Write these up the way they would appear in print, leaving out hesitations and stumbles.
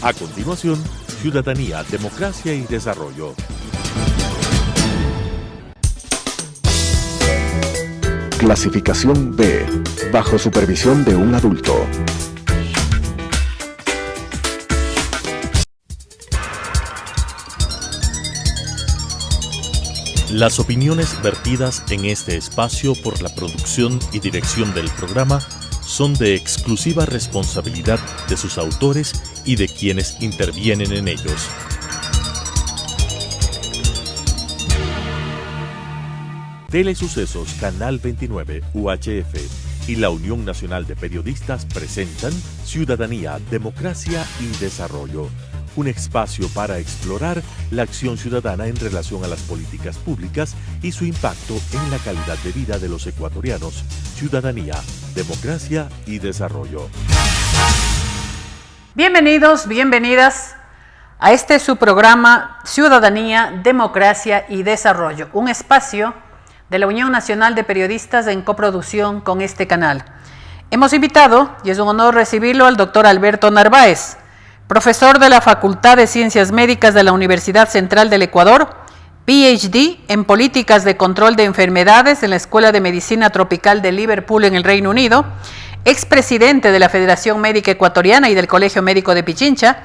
A continuación, Ciudadanía, Democracia y Desarrollo. Clasificación B, bajo supervisión de un adulto. Las opiniones vertidas en este espacio por la producción y dirección del programa son de exclusiva responsabilidad de sus autores y de quienes intervienen en ellos. Telesucesos, Canal 29, UHF y la Unión Nacional de Periodistas presentan Ciudadanía, Democracia y Desarrollo, un espacio para explorar la acción ciudadana en relación a las políticas públicas y su impacto en la calidad de vida de los ecuatorianos. Ciudadanía, Democracia y Desarrollo. Bienvenidos, bienvenidas a este su programa Ciudadanía, Democracia y Desarrollo, un espacio de la Unión Nacional de Periodistas en coproducción con este canal. Hemos invitado, y es un honor recibirlo, al doctor Alberto Narváez, profesor de la Facultad de Ciencias Médicas de la Universidad Central del Ecuador, PhD en Políticas de Control de Enfermedades en la Escuela de Medicina Tropical de Liverpool en el Reino Unido, expresidente de la Federación Médica Ecuatoriana y del Colegio Médico de Pichincha,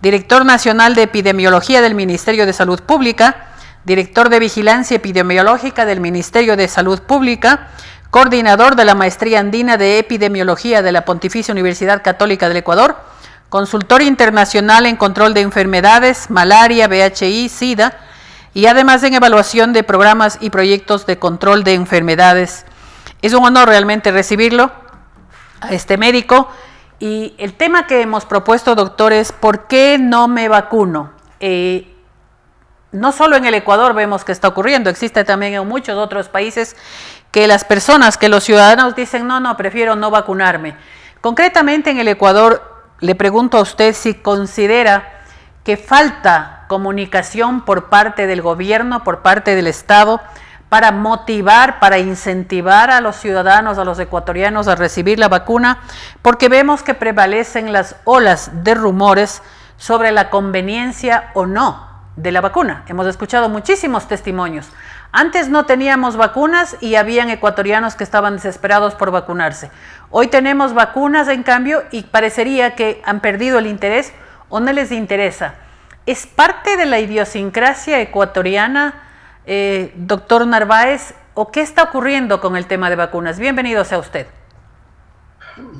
director nacional de Epidemiología del Ministerio de Salud Pública, director de Vigilancia Epidemiológica del Ministerio de Salud Pública, coordinador de la Maestría Andina de Epidemiología de la Pontificia Universidad Católica del Ecuador, consultor internacional en control de enfermedades, malaria, VIH, SIDA, y además en evaluación de programas y proyectos de control de enfermedades. Es un honor realmente recibirlo, a este médico, y el tema que hemos propuesto, doctor, es ¿por qué no me vacuno? No solo en el Ecuador vemos que está ocurriendo, existe también en muchos otros países que las personas, que los ciudadanos dicen no, prefiero no vacunarme. Concretamente en el Ecuador, le pregunto a usted si considera que falta comunicación por parte del gobierno, por parte del Estado, para motivar, para incentivar a los ciudadanos, a los ecuatorianos a recibir la vacuna, porque vemos que prevalecen las olas de rumores sobre la conveniencia o no de la vacuna. Hemos escuchado muchísimos testimonios. Antes no teníamos vacunas y habían ecuatorianos que estaban desesperados por vacunarse. Hoy tenemos vacunas, en cambio, y parecería que han perdido el interés o no les interesa. ¿Es parte de la idiosincrasia ecuatoriana, doctor Narváez, o qué está ocurriendo con el tema de vacunas? Bienvenido sea usted.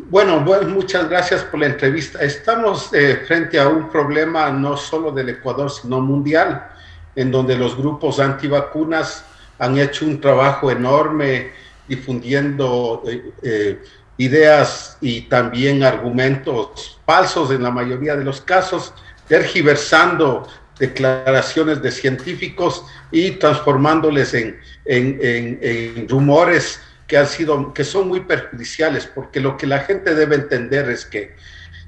Bueno, muchas gracias por la entrevista. Estamos frente a un problema no solo del Ecuador, sino mundial, en donde los grupos antivacunas han hecho un trabajo enorme difundiendo ideas y también argumentos falsos en la mayoría de los casos, tergiversando declaraciones de científicos y transformándoles en rumores que son muy perjudiciales, porque lo que la gente debe entender es que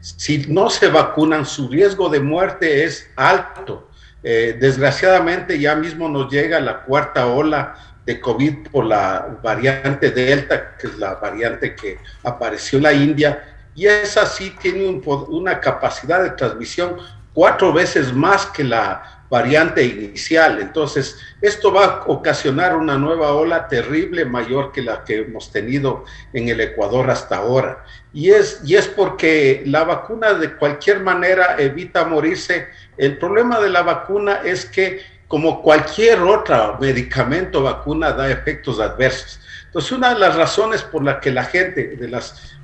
si no se vacunan, su riesgo de muerte es alto. Desgraciadamente ya mismo nos llega la cuarta ola de COVID por la variante Delta, que es la variante que apareció en la India, y esa sí tiene una capacidad de transmisión 4 veces más que la variante inicial. Entonces, esto va a ocasionar una nueva ola terrible, mayor que la que hemos tenido en el Ecuador hasta ahora. Y es porque la vacuna de cualquier manera evita morirse. El problema de la vacuna es que, como cualquier otro medicamento, vacuna da efectos adversos. Entonces, una de las razones por la que la gente, de las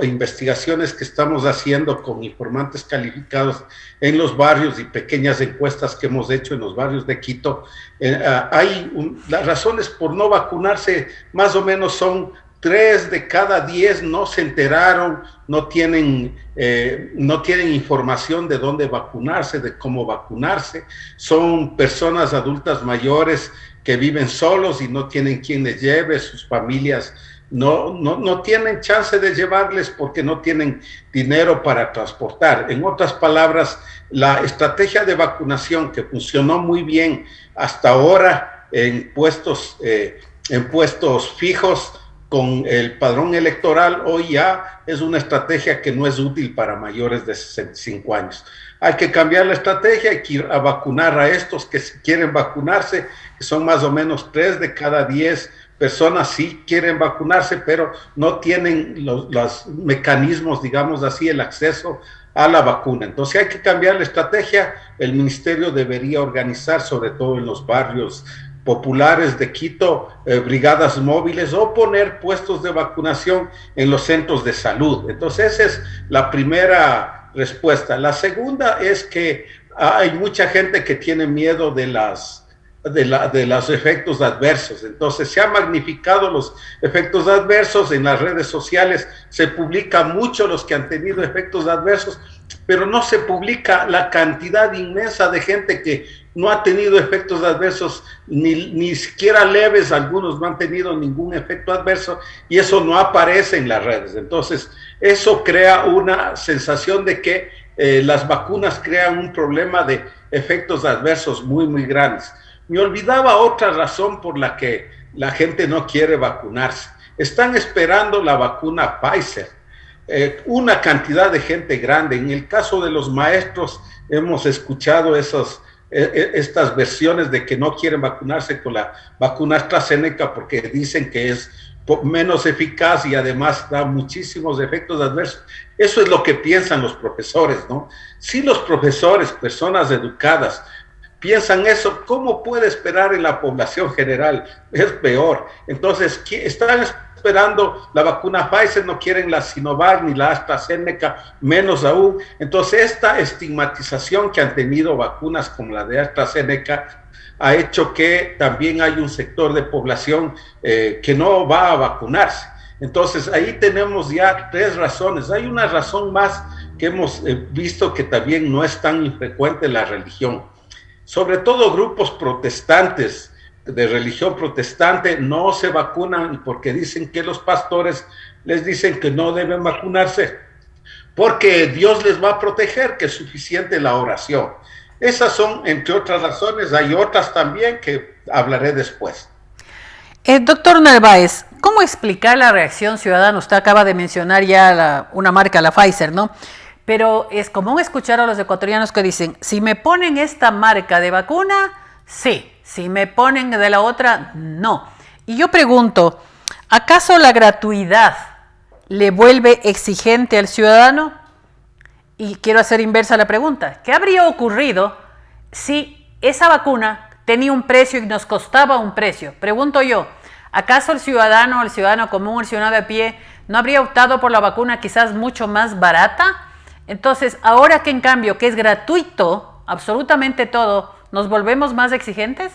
investigaciones que estamos haciendo con informantes calificados en los barrios y pequeñas encuestas que hemos hecho en los barrios de Quito, las razones por no vacunarse más o menos son 3 de cada 10 no se enteraron, no tienen información de dónde vacunarse, de cómo vacunarse. Son personas adultas mayores que viven solos y no tienen quien les lleve, sus familias no tienen chance de llevarles porque no tienen dinero para transportar. En otras palabras, la estrategia de vacunación que funcionó muy bien hasta ahora en puestos fijos, con el padrón electoral, hoy ya es una estrategia que no es útil para mayores de 65 años. Hay que cambiar la estrategia, hay que ir a vacunar a estos que quieren vacunarse, que son más o menos 3 de cada 10 personas sí quieren vacunarse, pero no tienen los mecanismos, digamos así, el acceso a la vacuna. Entonces hay que cambiar la estrategia. El ministerio debería organizar, sobre todo en los barrios populares de Quito, brigadas móviles o poner puestos de vacunación en los centros de salud. Entonces esa es la primera respuesta. La segunda es que hay mucha gente que tiene miedo de los efectos adversos. Entonces se han magnificado los efectos adversos en las redes sociales, se publica mucho los que han tenido efectos adversos, pero no se publica la cantidad inmensa de gente que no ha tenido efectos adversos, ni siquiera leves. Algunos no han tenido ningún efecto adverso y eso no aparece en las redes. Entonces eso crea una sensación de que las vacunas crean un problema de efectos adversos muy, muy grandes. Me olvidaba otra razón por la que la gente no quiere vacunarse. Están esperando la vacuna Pfizer. Una cantidad de gente grande. En el caso de los maestros hemos escuchado estas versiones de que no quieren vacunarse con la vacuna AstraZeneca porque dicen que es menos eficaz y además da muchísimos efectos adversos. Eso es lo que piensan los profesores, ¿no? Si los profesores, personas educadas, piensan eso, ¿cómo puede esperar en la población general? Es peor. Entonces, están esperando la vacuna Pfizer, no quieren la Sinovac ni la AstraZeneca, menos aún. Entonces, esta estigmatización que han tenido vacunas como la de AstraZeneca ha hecho que también hay un sector de población que no va a vacunarse. Entonces, ahí tenemos ya 3 razones. Hay una razón más que hemos visto que también no es tan infrecuente en la religión. Sobre todo grupos protestantes, de religión protestante, no se vacunan porque dicen que los pastores les dicen que no deben vacunarse porque Dios les va a proteger, que es suficiente la oración. Esas son, entre otras razones, hay otras también que hablaré después. Doctor Narváez, ¿cómo explicar la reacción ciudadana? Usted acaba de mencionar ya una marca, la Pfizer, ¿no? Pero es común escuchar a los ecuatorianos que dicen, si me ponen esta marca de vacuna, sí. Si me ponen de la otra, no. Y yo pregunto, ¿acaso la gratuidad le vuelve exigente al ciudadano? Y quiero hacer inversa la pregunta. ¿Qué habría ocurrido si esa vacuna tenía un precio y nos costaba un precio? Pregunto yo, ¿acaso el ciudadano común, el ciudadano de a pie, no habría optado por la vacuna quizás mucho más barata? Entonces, ahora que en cambio, que es gratuito, absolutamente todo, ¿nos volvemos más exigentes?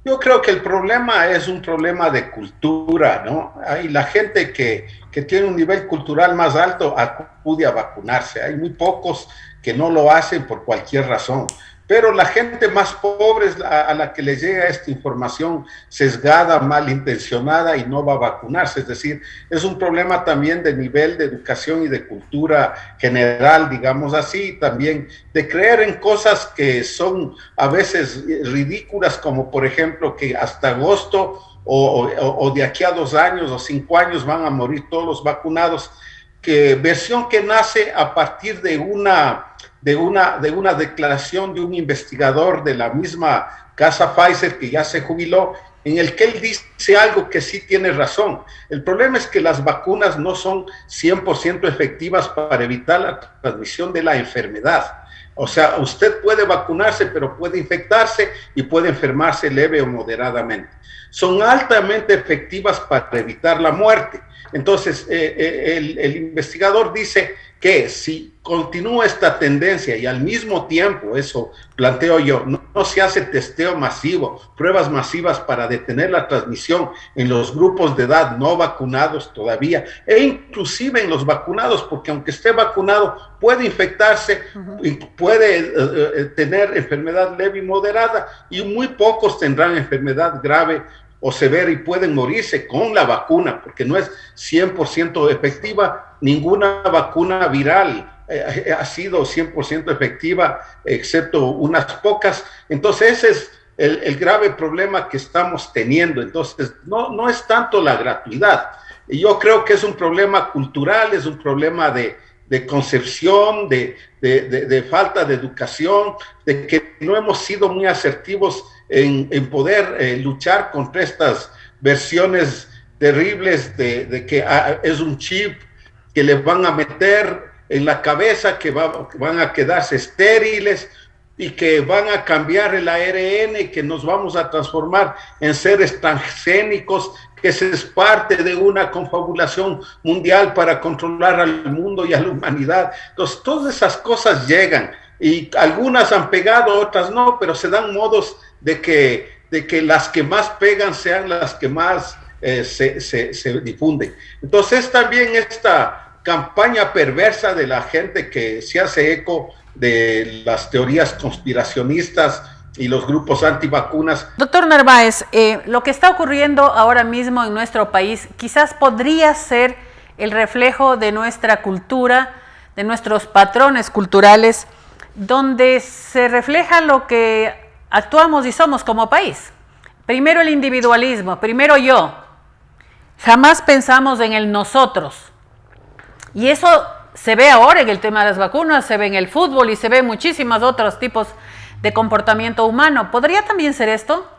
Yo creo que el problema es un problema de cultura, ¿no? Hay la gente que tiene un nivel cultural más alto acude a vacunarse. Hay muy pocos que no lo hacen por cualquier razón. Pero la gente más pobre es a la que le llega esta información sesgada, malintencionada y no va a vacunarse. Es decir, es un problema también de nivel de educación y de cultura general, digamos así, también de creer en cosas que son a veces ridículas, como por ejemplo que hasta agosto o de aquí a 2 años o 5 años van a morir todos los vacunados, versión que nace a partir de una declaración de un investigador de la misma casa Pfizer que ya se jubiló, en el que él dice algo que sí tiene razón. El problema es que las vacunas no son 100% efectivas para evitar la transmisión de la enfermedad. O sea, usted puede vacunarse, pero puede infectarse y puede enfermarse leve o moderadamente. Son altamente efectivas para evitar la muerte. Entonces, el investigador dice que si continúa esta tendencia y al mismo tiempo, eso planteo yo, no se hace testeo masivo, pruebas masivas para detener la transmisión en los grupos de edad no vacunados todavía, e inclusive en los vacunados, porque aunque esté vacunado, puede infectarse, y puede tener enfermedad leve y moderada, y muy pocos tendrán enfermedad grave o severa y pueden morirse con la vacuna, porque no es 100% efectiva. Ninguna vacuna viral ha sido 100% efectiva, excepto unas pocas. Entonces, esa es el grave problema que estamos teniendo. Entonces, no es tanto la gratuidad. Y yo creo que es un problema cultural, es un problema de concepción, de falta de educación, de que no hemos sido muy asertivos en poder luchar contra estas versiones terribles de que es un chip que les van a meter en la cabeza, que van a quedarse estériles y que van a cambiar el ARN y que nos vamos a transformar en seres transgénicos, que es parte de una confabulación mundial para controlar al mundo y a la humanidad. Entonces, todas esas cosas llegan y algunas han pegado, otras no, pero se dan modos de que las que más pegan sean las que más se difunden. Entonces, también esta campaña perversa de la gente que se hace eco de las teorías conspiracionistas y los grupos antivacunas. Doctor Narváez, lo que está ocurriendo ahora mismo en nuestro país quizás podría ser el reflejo de nuestra cultura, de nuestros patrones culturales, donde se refleja lo que actuamos y somos como país. Primero el individualismo, primero yo. Jamás pensamos en el nosotros. Y eso se ve ahora en el tema de las vacunas, se ve en el fútbol y se ve en muchísimos otros tipos de comportamiento humano. ¿Podría también ser esto?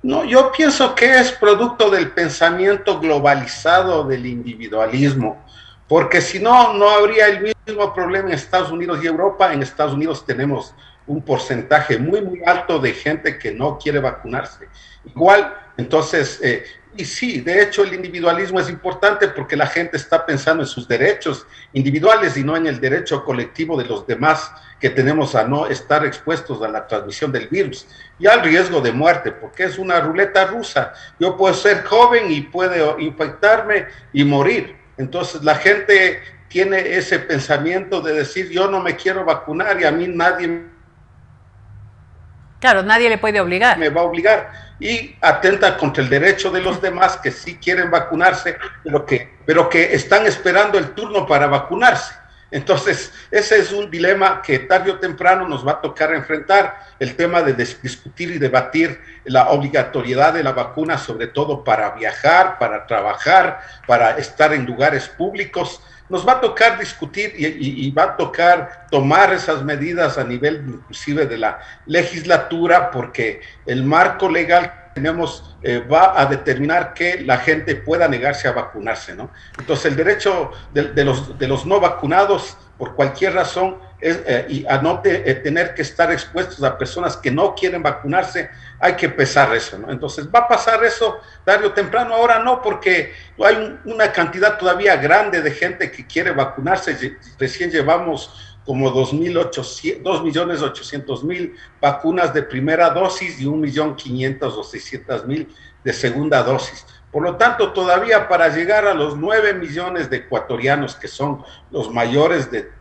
No, yo pienso que es producto del pensamiento globalizado del individualismo, porque si no, no habría el mismo problema en Estados Unidos y Europa. En Estados Unidos tenemos un porcentaje muy, muy alto de gente que no quiere vacunarse. Igual, entonces, y sí, de hecho el individualismo es importante porque la gente está pensando en sus derechos individuales y no en el derecho colectivo de los demás que tenemos a no estar expuestos a la transmisión del virus y al riesgo de muerte, porque es una ruleta rusa. Yo puedo ser joven y puedo infectarme y morir. Entonces la gente tiene ese pensamiento de decir, yo no me quiero vacunar y a mí nadie... Claro, nadie le puede obligar. Me va a obligar, y atenta contra el derecho de los demás que sí quieren vacunarse, pero que están esperando el turno para vacunarse. Entonces, ese es un dilema que tarde o temprano nos va a tocar enfrentar, el tema de discutir y debatir la obligatoriedad de la vacuna, sobre todo para viajar, para trabajar, para estar en lugares públicos. Nos va a tocar discutir y va a tocar tomar esas medidas a nivel inclusive de la legislatura, porque el marco legal que tenemos va a determinar que la gente pueda negarse a vacunarse, ¿no? Entonces el derecho de los no vacunados por cualquier razón y a no tener que estar expuestos a personas que no quieren vacunarse, hay que pesar eso, ¿no? Entonces va a pasar eso tarde o temprano. Ahora no, porque hay una cantidad todavía grande de gente que quiere vacunarse. Recién llevamos como 2.800.000 vacunas de primera dosis y 1.500.000 o 600.000 de segunda dosis. Por lo tanto, todavía para llegar a los 9 millones de ecuatorianos, que son los mayores de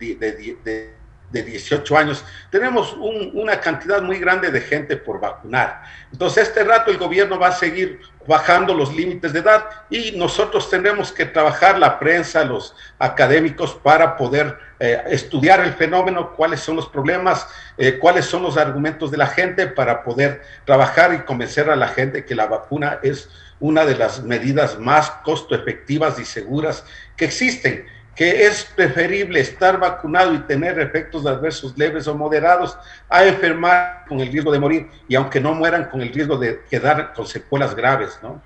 18 años, tenemos una cantidad muy grande de gente por vacunar. Entonces, este rato el gobierno va a seguir bajando los límites de edad y nosotros tendremos que trabajar, la prensa, los académicos, para poder estudiar el fenómeno, cuáles son los problemas, cuáles son los argumentos de la gente, para poder trabajar y convencer a la gente que la vacuna es una de las medidas más costo efectivas y seguras que existen, que es preferible estar vacunado y tener efectos adversos leves o moderados a enfermar con el riesgo de morir, y aunque no mueran, con el riesgo de quedar con secuelas graves, ¿no?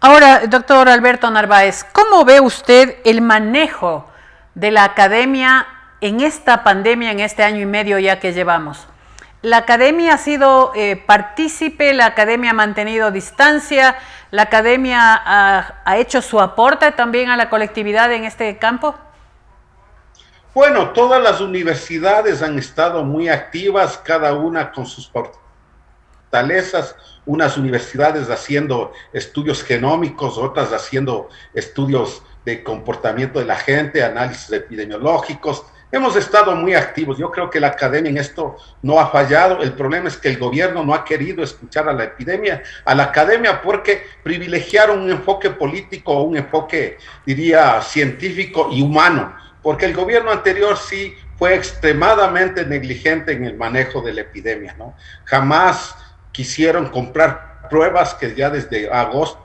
Ahora, doctor Alberto Narváez, ¿cómo ve usted el manejo de la academia en esta pandemia, en este año y medio ya que llevamos? ¿La academia ha sido partícipe? ¿La academia ha mantenido distancia? ¿La academia ha hecho su aporte también a la colectividad en este campo? Bueno, todas las universidades han estado muy activas, cada una con sus fortalezas, unas universidades haciendo estudios genómicos, otras haciendo estudios de comportamiento de la gente, análisis epidemiológicos. Hemos estado muy activos. Yo creo que la academia en esto no ha fallado. El problema es que el gobierno no ha querido escuchar a la academia, porque privilegiaron un enfoque político o un enfoque, diría, científico y humano. Porque el gobierno anterior sí fue extremadamente negligente en el manejo de la epidemia, ¿no? Jamás quisieron comprar pruebas que ya desde agosto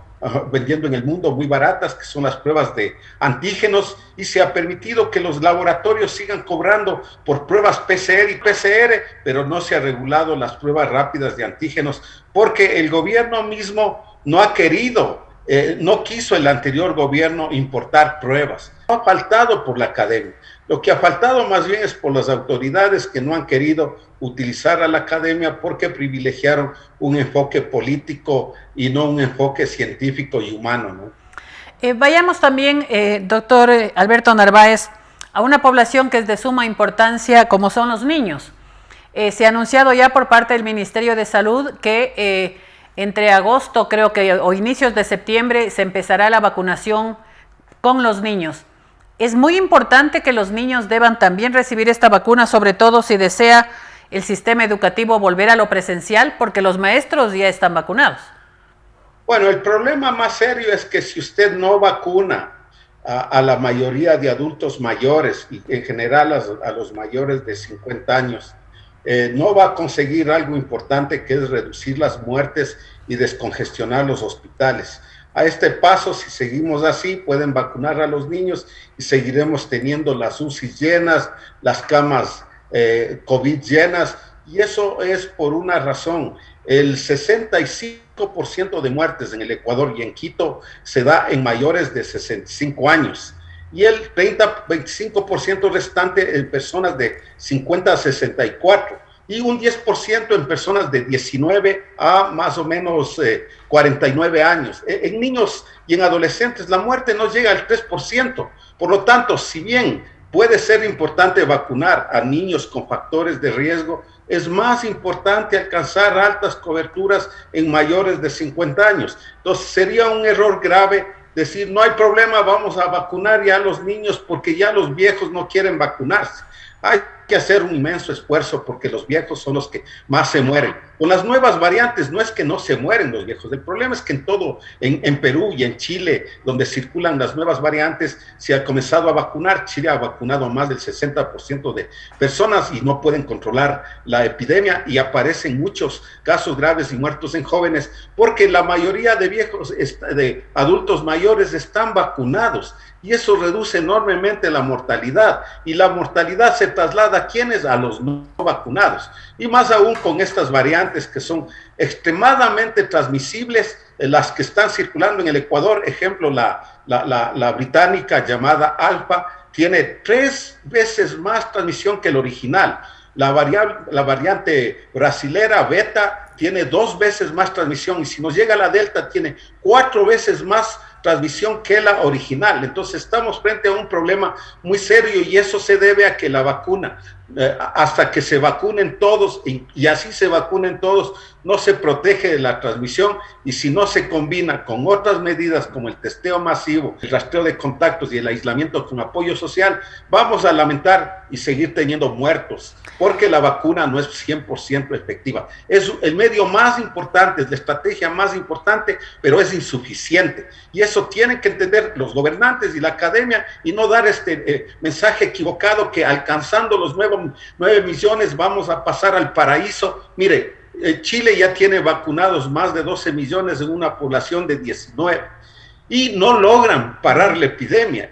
vendiendo en el mundo muy baratas, que son las pruebas de antígenos, y se ha permitido que los laboratorios sigan cobrando por pruebas PCR y PCR, pero no se ha regulado las pruebas rápidas de antígenos, porque el gobierno mismo no ha querido, no quiso el anterior gobierno importar pruebas. No ha faltado por la academia. Lo que ha faltado más bien es por las autoridades que no han querido utilizar a la academia porque privilegiaron un enfoque político y no un enfoque científico y humano, ¿no? Vayamos también, doctor Alberto Narváez, a una población que es de suma importancia como son los niños. Se ha anunciado ya por parte del Ministerio de Salud que entre agosto, creo que, o inicios de septiembre, se empezará la vacunación con los niños. Es muy importante que los niños deban también recibir esta vacuna, sobre todo si desea el sistema educativo volver a lo presencial, porque los maestros ya están vacunados. Bueno, el problema más serio es que si usted no vacuna a la mayoría de adultos mayores y en general a los mayores de 50 años, no va a conseguir algo importante, que es reducir las muertes y descongestionar los hospitales. A este paso, si seguimos así, pueden vacunar a los niños y seguiremos teniendo las UCI llenas, las camas COVID llenas, y eso es por una razón. El 65% de muertes en el Ecuador y en Quito se da en mayores de 65 años, y el 25% restante en personas de 50 a 64. Y un 10% en personas de 19 a más o menos 49 años. En niños y en adolescentes la muerte no llega al 3%. Por lo tanto, si bien puede ser importante vacunar a niños con factores de riesgo, es más importante alcanzar altas coberturas en mayores de 50 años. Entonces sería un error grave decir, no hay problema, vamos a vacunar ya a los niños porque ya los viejos no quieren vacunarse. Hay que hacer un inmenso esfuerzo porque los viejos son los que más se mueren. Con las nuevas variantes no es que no se mueren los viejos, el problema es que en todo, en Perú y en Chile, donde circulan las nuevas variantes, se ha comenzado a vacunar. Chile ha vacunado a más del 60% de personas y no pueden controlar la epidemia, y aparecen muchos casos graves y muertos en jóvenes porque la mayoría de viejos, de adultos mayores están vacunados. Y eso reduce enormemente la mortalidad, y la mortalidad se traslada ¿a quiénes? A los no vacunados, y más aún con estas variantes que son extremadamente transmisibles, las que están circulando en el Ecuador. Ejemplo, la británica llamada Alfa tiene 3 veces más transmisión que el original. La variante brasilera Beta tiene 2 veces más transmisión, y si nos llega la Delta tiene 4 veces más transmisión que la original. Entonces estamos frente a un problema muy serio, y eso se debe a que la vacuna, hasta que se vacunen todos, y así se vacunen todos, no se protege de la transmisión, y si no se combina con otras medidas como el testeo masivo, el rastreo de contactos y el aislamiento con apoyo social, vamos a lamentar y seguir teniendo muertos, porque la vacuna no es 100% efectiva. Es el medio más importante, es la estrategia más importante, pero es insuficiente, y eso tienen que entender los gobernantes y la academia, y no dar este mensaje equivocado que alcanzando los 9 millones vamos a pasar al paraíso. Mire, Chile ya tiene vacunados más de 12 millones en una población de 19, y no logran parar la epidemia,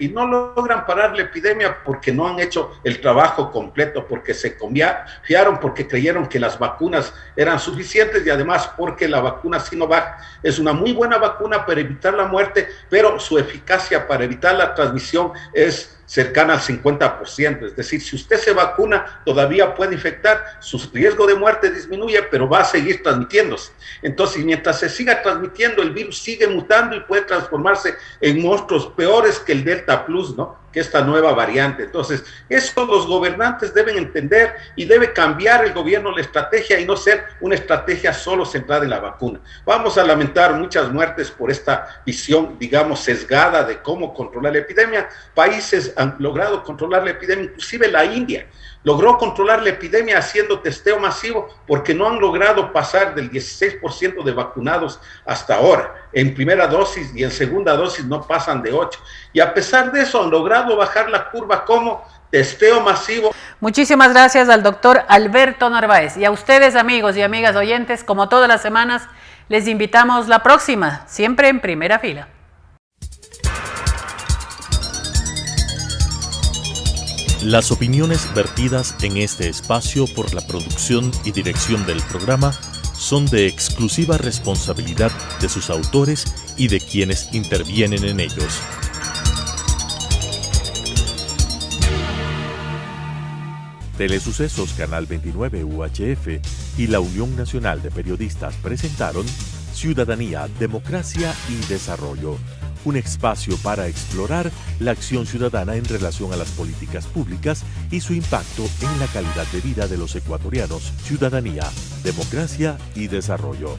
porque no han hecho el trabajo completo, porque se confiaron, porque creyeron que las vacunas eran suficientes, y además porque la vacuna Sinovac es una muy buena vacuna para evitar la muerte, pero su eficacia para evitar la transmisión es cercana al 50%, es decir, si usted se vacuna todavía puede infectar, su riesgo de muerte disminuye, pero va a seguir transmitiéndose. Entonces, mientras se siga transmitiendo, el virus sigue mutando y puede transformarse en monstruos peores que el Delta Plus, ¿no?, que esta nueva variante. Entonces, eso los gobernantes deben entender, y debe cambiar el gobierno la estrategia y no ser una estrategia solo centrada en la vacuna. Vamos a lamentar muchas muertes por esta visión, digamos, sesgada de cómo controlar la epidemia. Países han logrado controlar la epidemia, inclusive la India logró controlar la epidemia haciendo testeo masivo, porque no han logrado pasar del 16% de vacunados hasta ahora. En primera dosis y en segunda dosis no pasan de 8. Y a pesar de eso han logrado bajar la curva. ¿Cómo? testeo masivo. Muchísimas gracias al doctor Alberto Narváez. Y a ustedes, amigos y amigas oyentes, como todas las semanas, les invitamos la próxima, siempre en primera fila. Las opiniones vertidas en este espacio por la producción y dirección del programa son de exclusiva responsabilidad de sus autores y de quienes intervienen en ellos. Telesucesos Canal 29 UHF y la Unión Nacional de Periodistas presentaron Ciudadanía, Democracia y Desarrollo, un espacio para explorar la acción ciudadana en relación a las políticas públicas y su impacto en la calidad de vida de los ecuatorianos. Ciudadanía, Democracia y Desarrollo.